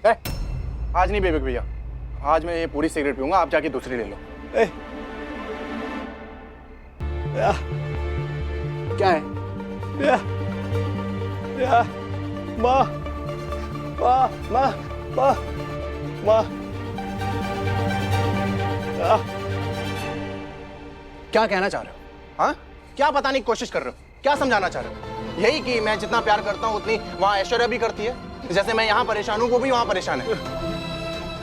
आज नहीं बेबी भैया, आज मैं ये पूरी सिगरेट पीऊंगा, आप जाके दूसरी ले लो। क्या है? माँ माँ माँ माँ माँ क्या कहना चाह रहे हो? हाँ, क्या बताने की कोशिश कर रहे हो? क्या समझाना चाह रहे हो? यही कि मैं जितना प्यार करता हूँ उतनी वहाँ ऐश्वर्या भी करती है। जैसे मैं यहाँ परेशान हूँ, वो भी वहाँ परेशान है।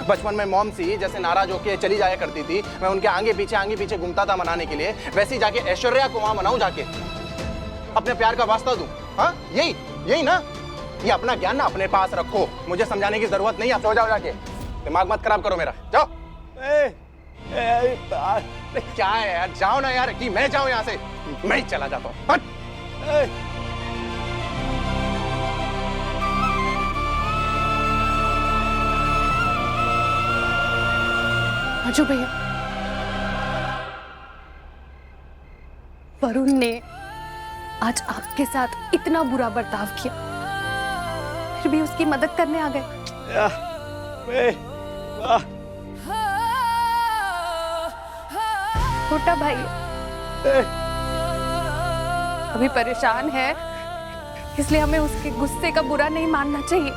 बचपन में मॉम सी जैसे नाराज होके चली जाया करती थी, मैं उनके आगे पीछे घूमता था मनाने के लिए, वैसे ही जाके ऐश्वर्या को वहाँ मनाऊं, जाके अपने प्यार का वास्ता दूं। हाँ, यही ना। ये अपना ज्ञान ना अपने पास रखो, मुझे समझाने की जरूरत नहीं। आप सो जाओ जाके, दिमाग मत खराब करो मेरा। जाओ। क्या है यार, जाओ ना यार। कि मैं जाऊं यहाँ से? मैं ही चला जाता हूँ। राजू भैया, वरुण ने आज आपके साथ इतना बुरा बर्ताव किया, फिर भी उसकी मदद करने आ गए। छोटा भाई अभी परेशान है, इसलिए हमें उसके गुस्से का बुरा नहीं मानना चाहिए।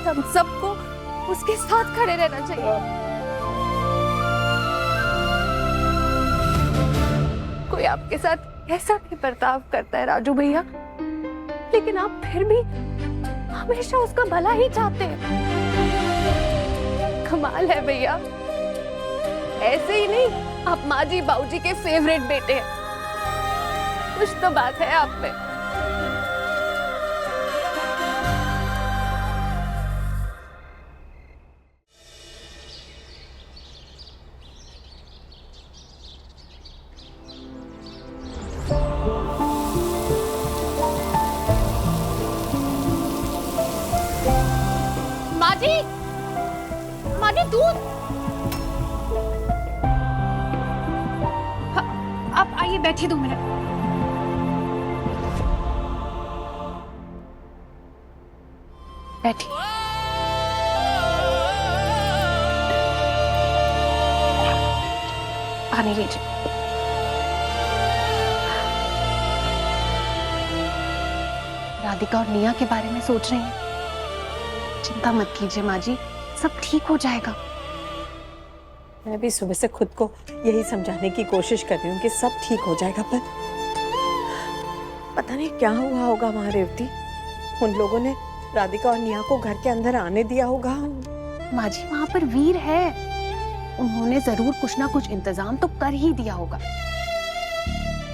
हम सबको उसके साथ खड़े रहना चाहिए। कोई आपके साथ ऐसा भी बर्ताव करता है राजू भैया, लेकिन आप फिर भी हमेशा उसका भला ही चाहते हैं। कमाल है भैया। ऐसे ही नहीं, आप माँ जी बाबूजी के फेवरेट बेटे हैं। कुछ तो बात है आप में। माँ जी दूध। आप आइए, बैठिए 2 मिनट। बैठिए। पानी लीजिए। राधिका और निया के बारे में सोच रही हैं? चिंता मत कीजिए माँ जी, सब ठीक हो जाएगा। मैं भी सुबह से खुद को यही समझाने की कोशिश कर रही हूँ कि सब ठीक हो जाएगा, पर पता नहीं क्या हुआ होगा वहाँ रेवती। उन लोगों ने राधिका और निया को घर के अंदर आने दिया होगा। माँ जी, वहाँ पर वीर है, उन्होंने जरूर कुछ ना कुछ इंतजाम तो कर ही दिया होगा।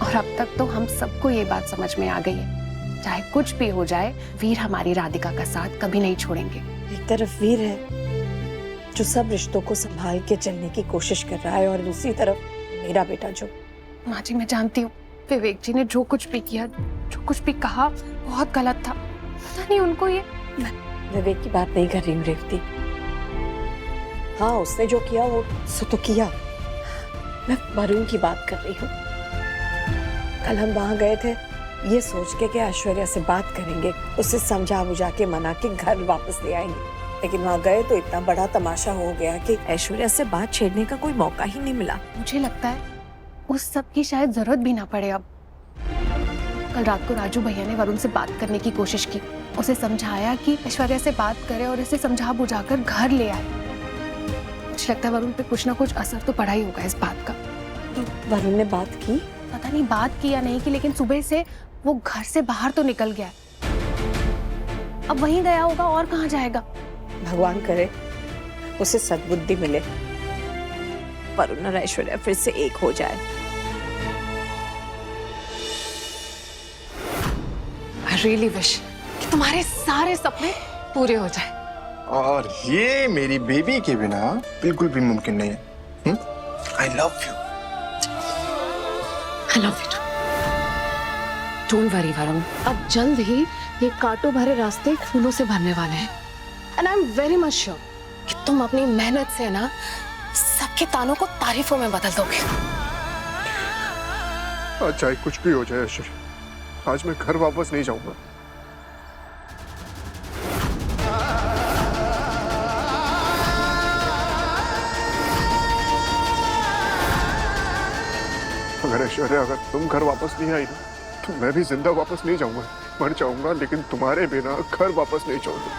और अब तक तो हम सबको ये बात समझ में आ गई है, चाहे कुछ भी हो जाए, वीर हमारी राधिका का साथ कभी नहीं छोड़ेंगे। एक तरफ वीर है जो सब रिश्तों को संभाल के चलने की कोशिश कर रहा है, और दूसरी तरफ मेरा बेटा जो। माँ जी, मैं जानती हूँ विवेक जी ने जो कुछ भी किया, जो कुछ भी कहा, बहुत गलत था। पता नहीं उनको ये। मैं विवेक की बात नहीं कर रही हूँ रेवती। हाँ, उसने जो किया वो सो तो किया। मैं वरुण की बात कर रही हूँ। कल हम वहां गए थे ये सोच के कि ऐश्वर्या से बात करेंगे, उसे समझा बुझा के मना के घर वापस ले आएंगे, लेकिन वहां गए तो इतना बड़ा तमाशा हो गया कि ऐश्वर्या से बात छेड़ने का कोई मौका ही नहीं मिला। मुझे लगता है उस सब की शायद जरूरत भी ना पड़े अब। कल रात को राजू भैया ने वरुण से बात करने की कोशिश की, उसे समझाया कि ऐश्वर्या से बात करे और इसे समझा बुझाकर घर ले आए। मुझे लगता है वरुण पे कुछ ना कुछ असर तो पड़ा ही होगा इस बात का। तो वरुण ने बात की? पता नहीं बात की या नहीं की, लेकिन सुबह से वो घर से बाहर तो निकल गया। अब वहीं गया होगा, और कहाँ जाएगा। भगवान करे उसे सद्बुद्धि मिले, वरुण और ऐश्वर्या फिर से एक हो जाए। I really wish कि तुम्हारे सारे सपने पूरे हो जाए। और ये मेरी बेबी के बिना बिल्कुल भी मुमकिन नहीं है। I love you. I love you. Don't worry Varun, अब जल्द ही ये कांटों भरे रास्ते फूलों से भरने वाले हैं। And I'm very much sure कि तुम अपनी मेहनत से ना सबके तानों को तारीफों में बदल दोगे। आज चाहे कुछ भी हो जाए ऐश्वर्या, आज मैं घर वापस नहीं जाऊंगा। अगर ऐश्वर्या, अगर तुम घर वापस नहीं आई ना, तो मैं भी जिंदा वापस नहीं जाऊंगा, मर जाऊंगा, लेकिन तुम्हारे बिना घर वापस नहीं जाऊंगा।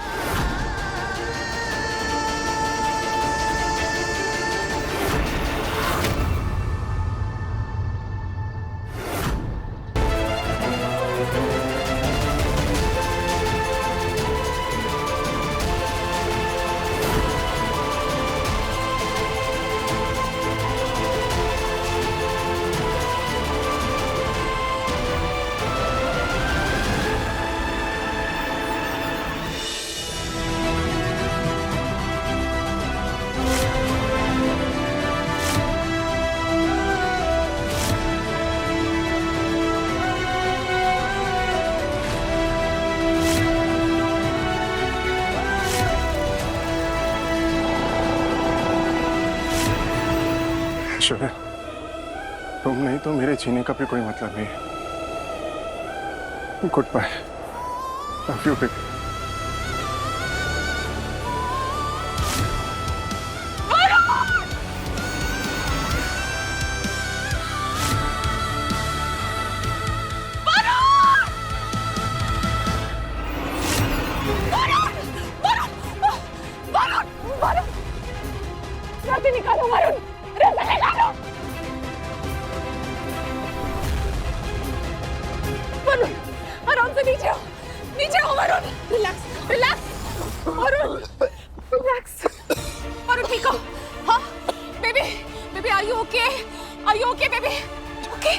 ऐश्वर्या, तुम नहीं तो मेरे जीने का भी कोई मतलब नहीं है। Good bye, love you baby. निकालो वरुण, निकालो वरुण, आराम से नीचे आओ Varun, relax relax Varun, relax Varun, ठीक हो? हाँ baby, baby are you okay baby? Okay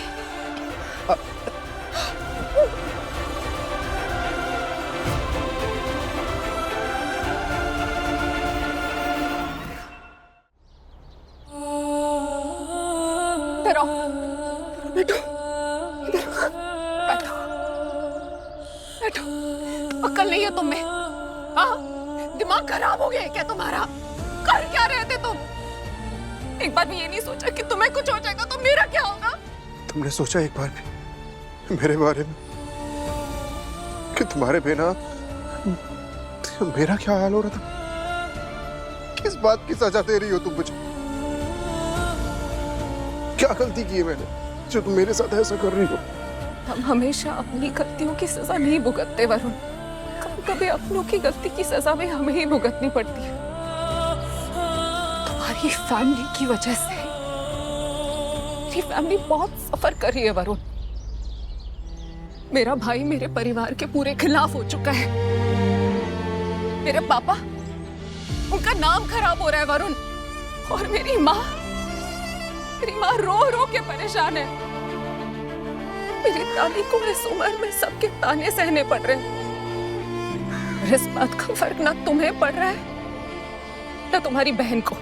बैठो, अक्ल नहीं है तुम्हें? हाँ, दिमाग खराब हो गया है क्या तुम्हारा? कर क्या रहे थे तुम? एक बार भी ये नहीं सोचा कि तुम्हें कुछ हो जाएगा तो मेरा क्या होगा? तुमने सोचा एक बार भी मेरे बारे में कि तुम्हारे बिना मेरा क्या हाल हो रहा था? किस बात की सजा दे रही हो तुम मुझे? क्या गलती की है मैंने जो तुम मेरे साथ ऐसा कर रही हो? हम हमेशा अपनी गलतियों की सजा नहीं भुगतते वरुण, कभी कभी अपनों की गलती की सजा भी हमें ही भुगतनी पड़ती है। तुम्हारी फैमिली की वजह से मेरी फैमिली बहुत सफर कर रही है वरुण। मेरा भाई मेरे परिवार के पूरे खिलाफ हो चुका है। मेरे पापा, उनका नाम खराब हो रहा है वरुण, और मेरी माँ रो रो के परेशान है। मेरी दादी को इस उम्र में सबके ताने सहने पड़ रहे हैं। इस बात का फर्क ना तुम्हें पड़ रहा है ना तुम्हारी बहन को।